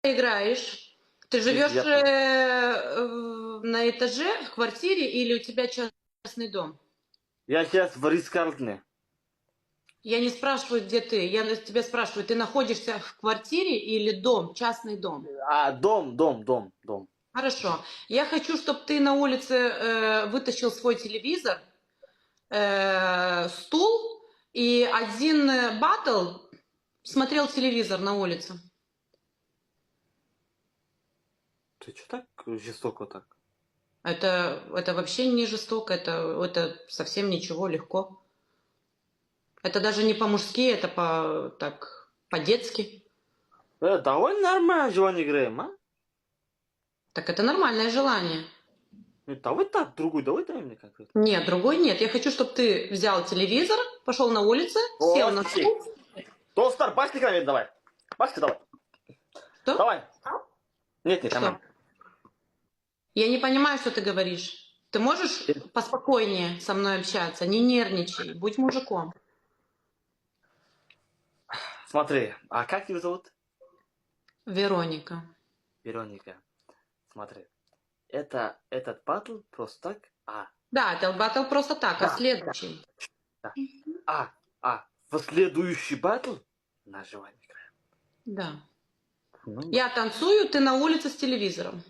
играешь? Ты живешь на этаже, в квартире или у тебя частный дом? Я сейчас в Рискардне. Я не спрашиваю, где ты. Я тебя спрашиваю, ты находишься в квартире или дом, частный дом? Дом. Хорошо. Я хочу, чтобы ты на улице вытащил свой телевизор, стул и один батл смотрел телевизор на улице. Ты что так жестоко так? Это вообще не жестоко, это совсем ничего, легко. Это даже не по-мужски, это по-детски. Давай нормально желание играем, а? Так это нормальное желание. Давай так, другой, давай дай мне как-то. Нет, другой нет. Я хочу, чтобы ты взял телевизор, пошел на улицу, сел О, на окей. стул. Достар, пошли ко мне давай. Пошли давай. Что? Давай. Нет, Что? нормально. Я не понимаю, что ты говоришь. Ты можешь поспокойнее со мной общаться? Не нервничай, будь мужиком. Смотри, а как тебя зовут? Вероника. Вероника. Смотри. Этот батл просто так. Да, это батл просто так, а Да, следующий? да. В следующий батл на желание играем. Да. Ну, Я танцую, ты на улице с телевизором.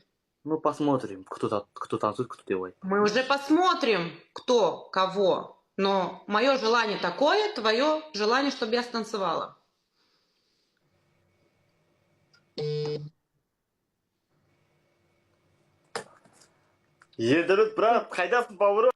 ну посмотрим, кто танцует, кто делает. Мы уже посмотрим, кто кого. Но мое желание такое, твое желание, чтобы я станцевала. Елдіріп брат, қайдасың бауырым?